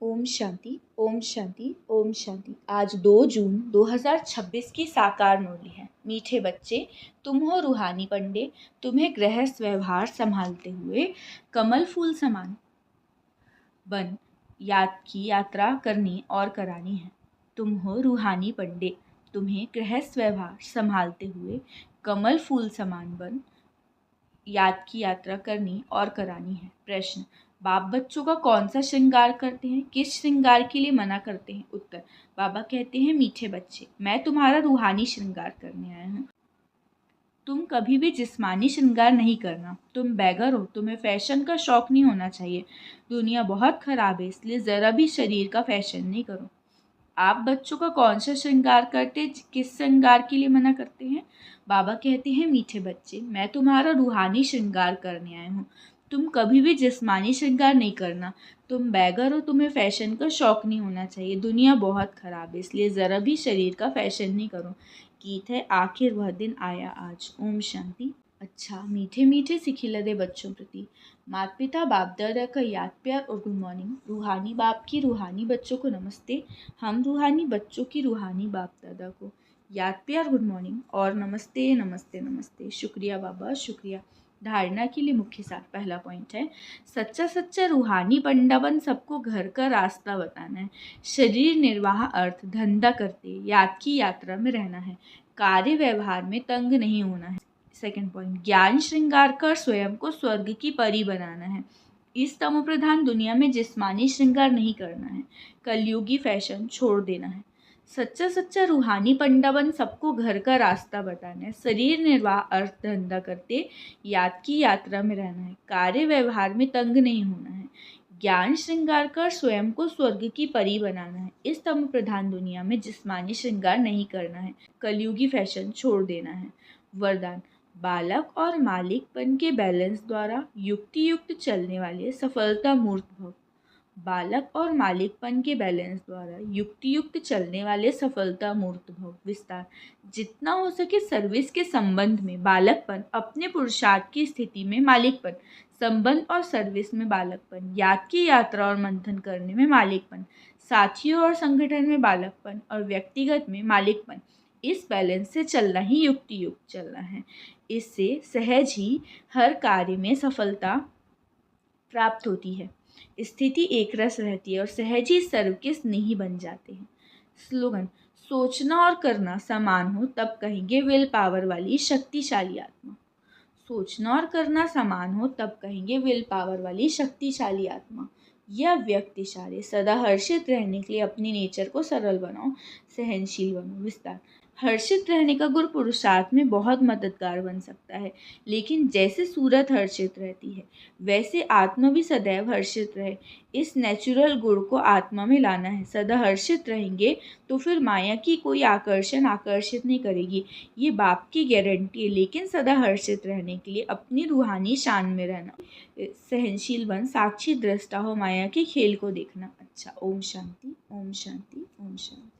ओम शांति, ओम शांति, ओम शांति। आज 2 जून 2026 की साकार मुरली है। मीठे बच्चे, तुम हो रूहानी पंडे, तुम्हें गृहस्थ व्यवहार संभालते हुए कमल फूल समान बन याद की यात्रा करनी और करानी है। तुम हो रूहानी पंडे, तुम्हें गृहस्थ व्यवहार संभालते हुए कमल फूल समान बन याद की यात्रा करनी और करानी है। प्रश्न, बाप बच्चों का कौन सा श्रृंगार करते हैं, किस श्रृंगार के लिए मना करते हैं? उत्तर, बाबा कहते हैं मीठे बच्चे, मैं तुम्हारा रूहानी श्रृंगार करने आया हूँ। तुम कभी भी जिस्मानी श्रृंगार नहीं करना। तुम बैगर हो, तुम्हें फैशन का शौक नहीं होना चाहिए। दुनिया बहुत खराब है, इसलिए ज़रा भी शरीर का फैशन नहीं करो। आप बच्चों का कौन सा श्रृंगार करते, किस श्रृंगार के लिए मना करते हैं? बाबा कहते हैं मीठे बच्चे, मैं तुम्हारा रूहानी श्रृंगार करने आया हूँ। तुम कभी भी जिस्मानी श्रृंगार नहीं करना। तुम बैगर हो, तुम्हें फैशन का शौक नहीं होना चाहिए। दुनिया बहुत खराब है, इसलिए ज़रा भी शरीर का फैशन नहीं करो। गीत है आखिर वह दिन आया आज। ओम शांति। अच्छा, मीठे मीठे सिखिलदे बच्चों प्रति माता पिता बाप दादा का याद प्यार और गुड मॉर्निंग। रूहानी बाप की रूहानी बच्चों को नमस्ते। हम रूहानी बच्चों की रूहानी बाप दादा को याद प्यार गुड मॉर्निंग और नमस्ते नमस्ते नमस्ते। शुक्रिया बाबा, शुक्रिया। धारणा के लिए मुख्य सार। पहला पॉइंट है, सच्चा सच्चा रूहानी पंडावन सबको घर का रास्ता बताना है। शरीर निर्वाह अर्थ धंधा करते याद की यात्रा में रहना है। कार्य व्यवहार में तंग नहीं होना है। सेकंड पॉइंट, ज्ञान श्रृंगार कर स्वयं को स्वर्ग की परी बनाना है। इस तमो प्रधान दुनिया में जिस्मानी श्रृंगार नहीं करना है। कलयुगी फैशन छोड़ देना है। सच्चा सच्चा रूहानी पंडावन सबको घर का रास्ता बताना है। शरीर निर्वाह अर्थ धंधा करते याद की यात्रा में रहना है। कार्य व्यवहार में तंग नहीं होना है। ज्ञान श्रृंगार कर स्वयं को स्वर्ग की परी बनाना है। इस तमो प्रधान दुनिया में जिस्मानी श्रृंगार नहीं करना है। कलयुगी फैशन छोड़ देना है। वरदान, बालक और मालिकपन के बैलेंस द्वारा युक्ति युक्त चलने वाले सफलता मूर्त भव। बालक और मालिकपन के बैलेंस द्वारा युक्ति युक्त चलने वाले सफलता मूर्त भव। विस्तार, जितना हो सके सर्विस के संबंध में बालकपन, अपने पुरुषार्थ की स्थिति में मालिकपन, संबंध और सर्विस में बालकपन, याद की यात्रा और मंथन करने में मालिकपन, साथियों और संगठन में बालकपन और व्यक्तिगत में मालिकपन, इस बैलेंस से चलना ही युक्ति युक्त चलना है। इससे सहज ही हर कार्य में सफलता प्राप्त होती है। स्थिति एक रस रहती है और सहज ही सर्व के स्नेही बन जाते हैं। स्लोगन, सोचना और करना समान हो तब कहेंगे विल पावर वाली शक्तिशाली आत्मा। सोचना और करना समान हो तब कहेंगे विल पावर वाली शक्तिशाली आत्मा। यह व्यक्त इशारे, सदा हर्षित रहने के लिए अपनी नेचर को सरल बनाओ, सहनशील बनो। विस्तार, हर्षित रहने का गुण पुरुषार्थ में बहुत मददगार बन सकता है, लेकिन जैसे सूरत हर्षित रहती है वैसे आत्मा भी सदैव हर्षित रहे। इस नेचुरल गुण को आत्मा में लाना है। सदा हर्षित रहेंगे तो फिर माया की कोई आकर्षण आकर्षित नहीं करेगी, ये बाप की गारंटी है। लेकिन सदा हर्षित रहने के लिए अपनी रूहानी शान में रहना, सहनशील बन साक्षी दृष्टा हो, माया के खेल को देखना। अच्छा, ओम शांति, ओम शांति, ओम शांति।